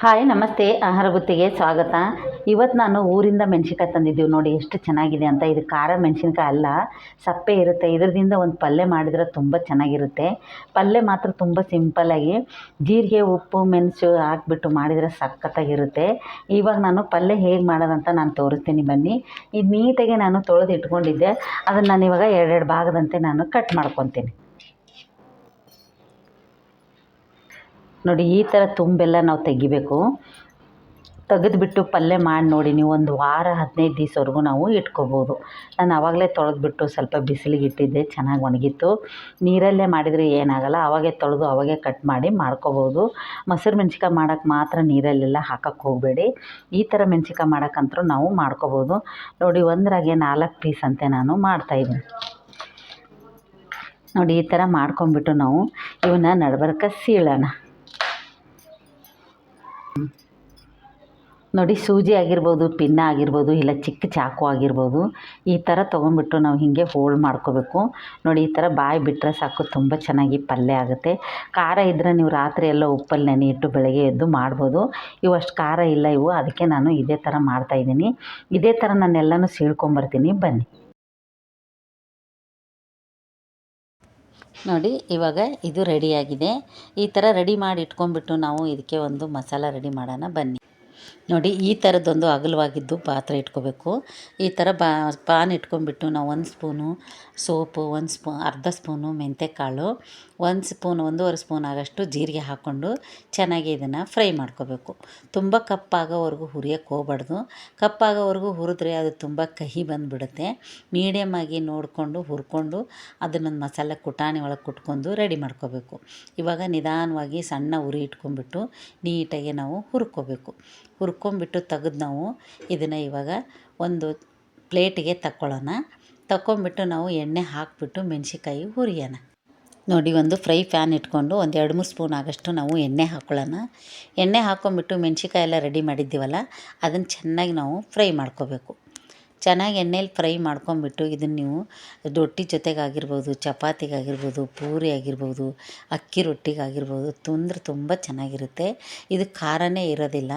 Hi ನಮಸ್ತೆ. ಆಹಾರ ಗುತ್ತಿಗೆ ಸ್ವಾಗತ. ಇವತ್ತು ನಾನು ಊರಿಂದ ಮೆಣಸಿನ್ಕಾಯಿ ತಂದಿದ್ದೀವಿ ನೋಡಿ, ಎಷ್ಟು ಚೆನ್ನಾಗಿದೆ ಅಂತ. ಇದು ಖಾರ ಮೆಣಸಿನ್ಕಾಯಿ ಅಲ್ಲ, ಸಪ್ಪೆ ಇರುತ್ತೆ. ಇದರಿಂದ ಒಂದು ಪಲ್ಯ ಮಾಡಿದರೆ ತುಂಬ ಚೆನ್ನಾಗಿರುತ್ತೆ. ಪಲ್ಯ ಮಾತ್ರ ತುಂಬ ಸಿಂಪಲ್ಲಾಗಿ ಜೀರಿಗೆ, ಉಪ್ಪು, ಮೆಣಸು ಹಾಕ್ಬಿಟ್ಟು ಮಾಡಿದರೆ ಸಖತ್ತಾಗಿರುತ್ತೆ. ಇವಾಗ ನಾನು ಪಲ್ಯ ಹೇಗೆ ಮಾಡೋದಂತ ನಾನು ತೋರಿಸ್ತೀನಿ ಬನ್ನಿ. ಇದು ನೀಟಾಗಿ ನಾನು ತೊಳೆದು ಇಟ್ಕೊಂಡಿದ್ದೆ. ಅದನ್ನು ನಾನು ಇವಾಗ ಎರಡೆರಡು ಭಾಗದಂತೆ ನಾನು ಕಟ್ ಮಾಡ್ಕೊತೀನಿ. ನೋಡಿ, ಈ ಥರ ತುಂಬೆಲ್ಲ ನಾವು ತೆಗಿಬೇಕು. ತೆಗೆದುಬಿಟ್ಟು ಪಲ್ಯ ಮಾಡಿ ನೋಡಿ, ನೀವು ಒಂದು ವಾರ 15 ದಿವಸವರೆಗೂ ನಾವು ಇಟ್ಕೋಬೋದು. ನಾನು ಆವಾಗಲೇ ತೊಳೆದ್ಬಿಟ್ಟು ಸ್ವಲ್ಪ ಬಿಸಿಲಿಗೆ ಇಟ್ಟಿದ್ದೆ, ಚೆನ್ನಾಗಿ ಒಣಗಿತ್ತು. ನೀರಲ್ಲೇ ಮಾಡಿದರೆ ಏನಾಗಲ್ಲ, ಆವಾಗೇ ತೊಳೆದು ಆವಾಗೇ ಕಟ್ ಮಾಡಿ ಮಾಡ್ಕೋಬೋದು. ಮೊಸರು ಮೆಣ್ಸಿನ್ಕಾಯಿ ಮಾಡೋಕ್ಕೆ ಮಾತ್ರ ನೀರಲ್ಲೆಲ್ಲ ಹಾಕೋಕ್ಕೆ ಹೋಗಬೇಡಿ. ಈ ಥರ ಮೆಣ್ಸಿನ್ಕಾಯಿ ಮಾಡೋಕ್ಕಂತೂ ನಾವು ಮಾಡ್ಕೋಬೋದು. ನೋಡಿ, ಒಂದರಾಗೆ 4 ಪೀಸ್ ಅಂತೆ ನಾನು ಮಾಡ್ತಾಯಿದ್ದೀನಿ. ನೋಡಿ, ಈ ಥರ ಮಾಡ್ಕೊಂಬಿಟ್ಟು ನಾವು ಇವನ್ನ ನಡ್ಬರ್ಕ ಸೀಳೋಣ. ನೋಡಿ, ಸೂಜಿ ಆಗಿರ್ಬೋದು, ಪಿನ್ನ ಆಗಿರ್ಬೋದು, ಇಲ್ಲ ಚಿಕ್ಕ ಚಾಕು ಆಗಿರ್ಬೋದು, ಈ ಥರ ತೊಗೊಂಬಿಟ್ಟು ನಾವು ಹೀಗೆ ಹೋಲ್ಡ್ ಮಾಡ್ಕೋಬೇಕು. ನೋಡಿ, ಈ ಥರ ಬಾಯಿ ಬಿಟ್ಟರೆ ಸಾಕು, ತುಂಬ ಚೆನ್ನಾಗಿ ಪಲ್ಯ ಆಗುತ್ತೆ. ಖಾರ ಇದ್ದರೆ ನೀವು ರಾತ್ರಿ ಎಲ್ಲ ಉಪ್ಪಲ್ಲಿ ನೆನೆ ಇಟ್ಟು ಬೆಳಗ್ಗೆ ಎದ್ದು ಮಾಡ್ಬೋದು. ಇವು ಅಷ್ಟು ಖಾರ ಇಲ್ಲ ಇವು, ಅದಕ್ಕೆ ನಾನು ಇದೇ ಥರ ಮಾಡ್ತಾಯಿದ್ದೀನಿ. ಇದೇ ಥರ ನಾನೆಲ್ಲನೂ ಸೀಳ್ಕೊಂಬರ್ತೀನಿ ಬನ್ನಿ. ನೋಡಿ, ಇವಾಗ ಇದು ರೆಡಿಯಾಗಿದೆ. ಈ ಥರ ರೆಡಿ ಮಾಡಿ ಇಟ್ಕೊಂಡ್ಬಿಟ್ಟು ನಾವು ಇದಕ್ಕೆ ಒಂದು ಮಸಾಲ ರೆಡಿ ಮಾಡೋಣ ಬನ್ನಿ. ನೋಡಿ, ಈ ಥರದ್ದೊಂದು ಅಗಲವಾಗಿದ್ದು ಪಾತ್ರೆ ಇಟ್ಕೋಬೇಕು. ಈ ಥರ ಪಾನ್ ಇಟ್ಕೊಂಡ್ಬಿಟ್ಟು ನಾವು 1 ಸ್ಪೂನು ಸೋಪು, ಅರ್ಧ ಸ್ಪೂನು ಮೆಂತ್ಯಕಾಳು, 1 ಸ್ಪೂನ್ 1.5 ಸ್ಪೂನ್ ಆಗೋಷ್ಟು ಜೀರಿಗೆ ಹಾಕ್ಕೊಂಡು ಚೆನ್ನಾಗಿ ಇದನ್ನು ಫ್ರೈ ಮಾಡ್ಕೋಬೇಕು. ತುಂಬ ಕಪ್ಪಾಗೋವರೆಗೂ ಹುರಿಯೋಕ್ಕೆ ಹೋಗ್ಬಾರ್ದು. ಕಪ್ಪಾಗೋವರೆಗೂ ಹುರಿದ್ರೆ ಅದು ತುಂಬ ಕಹಿ ಬಂದುಬಿಡುತ್ತೆ. ಮೀಡಿಯಮ್ಮಾಗಿ ನೋಡಿಕೊಂಡು ಹುರ್ಕೊಂಡು ಅದನ್ನೊಂದು ಮಸಾಲೆ ಕುಟಾಣಿ ಒಳಗೆ ಕುಟ್ಕೊಂಡು ರೆಡಿ ಮಾಡ್ಕೋಬೇಕು. ಇವಾಗ ನಿಧಾನವಾಗಿ ಸಣ್ಣ ಉರಿ ಇಟ್ಕೊಂಡ್ಬಿಟ್ಟು ನೀಟಾಗಿ ನಾವು ಹುರ್ಕೊಂಬಿಟ್ಟು ತೆಗೆದು ನಾವು ಇದನ್ನು ಇವಾಗ ಒಂದು ಪ್ಲೇಟಿಗೆ ತಕ್ಕೊಂಬಿಟ್ಟು ನಾವು ಎಣ್ಣೆ ಹಾಕಿಬಿಟ್ಟು ಮೆಣಸಿನ್ಕಾಯಿ ಹುರಿಯೋಣ. ನೋಡಿ, ಒಂದು ಫ್ರೈ ಪ್ಯಾನ್ ಇಟ್ಕೊಂಡು ಒಂದು 2-3 ಸ್ಪೂನ್ ಆಗೋಷ್ಟು ನಾವು ಎಣ್ಣೆ ಹಾಕ್ಕೊಳ್ಳೋಣ. ಎಣ್ಣೆ ಹಾಕ್ಕೊಂಬಿಟ್ಟು ಮೆಣಸಿನ್ಕಾಯಿ ಎಲ್ಲ ರೆಡಿ ಮಾಡಿದ್ದೀವಲ್ಲ, ಅದನ್ನು ಚೆನ್ನಾಗಿ ನಾವು ಫ್ರೈ ಮಾಡ್ಕೋಬೇಕು. ಚೆನ್ನಾಗಿ ಎಣ್ಣೆಲಿ ಫ್ರೈ ಮಾಡ್ಕೊಂಬಿಟ್ಟು ಇದನ್ನು ನೀವು ರೊಟ್ಟಿ ಜೊತೆಗಾಗಿರ್ಬೋದು, ಚಪಾತಿಗಾಗಿರ್ಬೋದು, ಪೂರಿ ಆಗಿರ್ಬೋದು, ಅಕ್ಕಿ ರೊಟ್ಟಿಗಾಗಿರ್ಬೋದು ತಿಂದ್ರೆ ತುಂಬ ಚೆನ್ನಾಗಿರುತ್ತೆ. ಇದು ಖಾರನೇ ಇರೋದಿಲ್ಲ.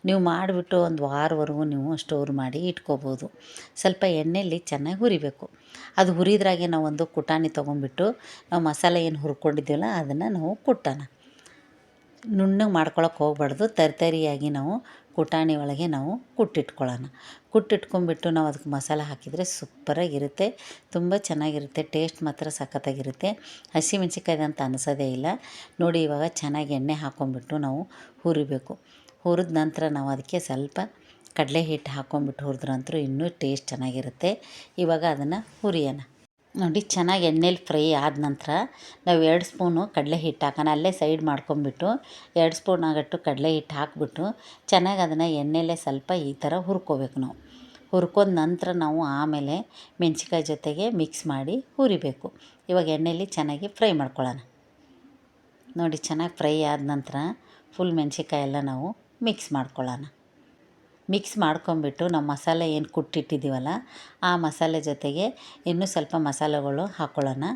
ನೀವು ಮಾಡಿಬಿಟ್ಟು ಒಂದು ವಾರವರೆಗೂ ನೀವು ಸ್ಟೋರ್ ಮಾಡಿ ಇಟ್ಕೋಬೋದು. ಸ್ವಲ್ಪ ಎಣ್ಣೆಯಲ್ಲಿ ಚೆನ್ನಾಗಿ ಹುರಿಬೇಕು. ಅದು ಹುರಿದ್ರಾಗೆ ನಾವು ಒಂದು ಕುಟಾಣಿ ತೊಗೊಂಬಿಟ್ಟು ನಾವು ಮಸಾಲೆ ಏನು ಹುರ್ಕೊಂಡಿದ್ದೀವಲ್ಲ ಅದನ್ನು ನಾವು ಕುಟ್ಟೋಣ. ನುಣ್ಣಗೆ ಮಾಡ್ಕೊಳಕ್ಕೆ ಹೋಗ್ಬಾರ್ದು. ತರಿಯಾಗಿ ನಾವು ಕುಟಾಣಿ ಒಳಗೆ ನಾವು ಕುಟ್ಟಿಟ್ಕೊಂಬಿಟ್ಟು ನಾವು ಅದಕ್ಕೆ ಮಸಾಲೆ ಹಾಕಿದರೆ ಸೂಪರಾಗಿರುತ್ತೆ. ತುಂಬ ಚೆನ್ನಾಗಿರುತ್ತೆ. ಟೇಸ್ಟ್ ಮಾತ್ರ ಸಖತ್ತಾಗಿರುತ್ತೆ. ಹಸಿಮೆಣ್ಸಿನ್ಕಾಯ್ದು ಅಂತ ಅನಿಸೋದೇ ಇಲ್ಲ. ನೋಡಿ, ಇವಾಗ ಚೆನ್ನಾಗಿ ಎಣ್ಣೆ ಹಾಕ್ಕೊಂಬಿಟ್ಟು ನಾವು ಹುರಿಬೇಕು. ಹುರಿದ ನಂತರ ನಾವು ಅದಕ್ಕೆ ಸ್ವಲ್ಪ ಕಡಲೆ ಹಿಟ್ಟು ಹಾಕ್ಕೊಂಬಿಟ್ಟು ಹುರಿದ್ರಂತೂ ಇನ್ನೂ ಟೇಸ್ಟ್ ಚೆನ್ನಾಗಿರುತ್ತೆ. ಇವಾಗ ಅದನ್ನು ಹುರಿಯೋಣ. ನೋಡಿ, ಚೆನ್ನಾಗಿ ಎಣ್ಣೆಲಿ ಫ್ರೈ ಆದ ನಂತರ ನಾವು 2 ಸ್ಪೂನು ಕಡಲೆ ಹಿಟ್ಟು ಹಾಕೋಣ. ಅಲ್ಲೇ ಸೈಡ್ ಮಾಡ್ಕೊಂಬಿಟ್ಟು 2 ಸ್ಪೂನ್ ಆಗಟ್ಟು ಕಡಲೆ ಹಿಟ್ಟು ಹಾಕಿಬಿಟ್ಟು ಚೆನ್ನಾಗಿ ಅದನ್ನು ಎಣ್ಣೆಲೇ ಸ್ವಲ್ಪ ಈ ಥರ ಹುರ್ಕೋಬೇಕು. ನಾವು ಹುರ್ಕೊಂಡ ನಂತರ ನಾವು ಆಮೇಲೆ ಮೆಣಸಿನ್ಕಾಯಿ ಜೊತೆಗೆ ಮಿಕ್ಸ್ ಮಾಡಿ ಹುರಿಬೇಕು. ಇವಾಗ ಎಣ್ಣೆಲಿ ಚೆನ್ನಾಗಿ ಫ್ರೈ ಮಾಡ್ಕೊಳ್ಳೋಣ. ನೋಡಿ, ಚೆನ್ನಾಗಿ ಫ್ರೈ ಆದ ನಂತರ ಫುಲ್ ಮೆಣಸಿನ್ಕಾಯಿ ಎಲ್ಲ ನಾವು ಮಿಕ್ಸ್ ಮಾಡ್ಕೊಂಬಿಟ್ಟು ನಾವು ಮಸಾಲೆ ಏನು ಕುಟ್ಟಿಟ್ಟಿದ್ದೀವಲ್ಲ ಆ ಮಸಾಲೆ ಜೊತೆಗೆ ಇನ್ನೂ ಸ್ವಲ್ಪ ಮಸಾಲೆಗಳು ಹಾಕ್ಕೊಳ್ಳೋಣ.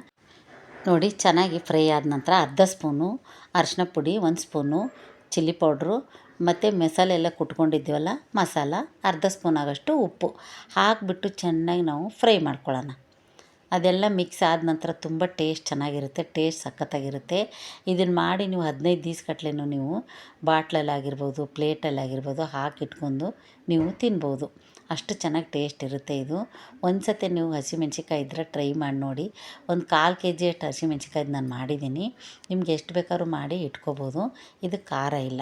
ನೋಡಿ, ಚೆನ್ನಾಗಿ ಫ್ರೈ ಆದ ನಂತರ ಅರ್ಧ ಸ್ಪೂನು ಅರಿಶಿನ ಪುಡಿ, 1 ಸ್ಪೂನು ಚಿಲ್ಲಿ ಪೌಡ್ರು ಮತ್ತು ಮಸಾಲೆ ಎಲ್ಲ ಕುಟ್ಕೊಂಡಿದ್ದೀವಲ್ಲ ಮಸಾಲ, ಅರ್ಧ ಸ್ಪೂನ್ ಆಗೋಷ್ಟು ಉಪ್ಪು ಹಾಕಿಬಿಟ್ಟು ಚೆನ್ನಾಗಿ ನಾವು ಫ್ರೈ ಮಾಡ್ಕೊಳ್ಳೋಣ. ಅದೆಲ್ಲ ಮಿಕ್ಸ್ ಆದ ನಂತರ ತುಂಬ ಟೇಸ್ಟ್ ಚೆನ್ನಾಗಿರುತ್ತೆ. ಟೇಸ್ಟ್ ಸಖತ್ತಾಗಿರುತ್ತೆ. ಇದನ್ನು ಮಾಡಿ ನೀವು 15 ದಿವಸಗಟ್ಲೆನೂ ನೀವು ಬಾಟ್ಲಲ್ಲಾಗಿರ್ಬೋದು, ಪ್ಲೇಟಲ್ಲಾಗಿರ್ಬೋದು ಹಾಕಿಟ್ಕೊಂಡು ನೀವು ತಿನ್ಬೋದು. ಅಷ್ಟು ಚೆನ್ನಾಗಿ ಟೇಸ್ಟ್ ಇರುತ್ತೆ ಇದು. ಒಂದು ಸತಿ ನೀವು ಹಸಿಮೆಣ್ಸಿನ್ಕಾಯಿ ಇದ್ದರೆ ಟ್ರೈ ಮಾಡಿ ನೋಡಿ. ಒಂದು 1/4 kg ಅಷ್ಟು ಹಸಿಮೆಣ್ಸಿನ್ಕಾಯ್ದು ನಾನು ಮಾಡಿದ್ದೀನಿ. ನಿಮ್ಗೆ ಎಷ್ಟು ಬೇಕಾದ್ರೂ ಮಾಡಿ ಇಟ್ಕೋಬೋದು. ಇದು ಖಾರ ಇಲ್ಲ.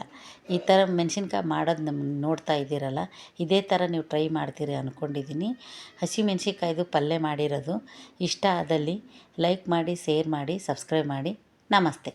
ಈ ಥರ ಮೆಣಸಿನ್ಕಾಯಿ ಮಾಡೋದು ನೋಡ್ತಾ ಇದ್ದೀರಲ್ಲ, ಇದೇ ಥರ ನೀವು ಟ್ರೈ ಮಾಡ್ತೀರಿ ಅಂದ್ಕೊಂಡಿದ್ದೀನಿ. ಹಸಿಮೆಣ್ಸಿನ್ಕಾಯ್ದು ಪಲ್ಯ ಮಾಡಿರೋದು ಇಷ್ಟ ಆದಲ್ಲಿ ಲೈಕ್ ಮಾಡಿ, ಶೇರ್ ಮಾಡಿ, ಸಬ್ಸ್ಕ್ರೈಬ್ ಮಾಡಿ. ನಮಸ್ತೆ.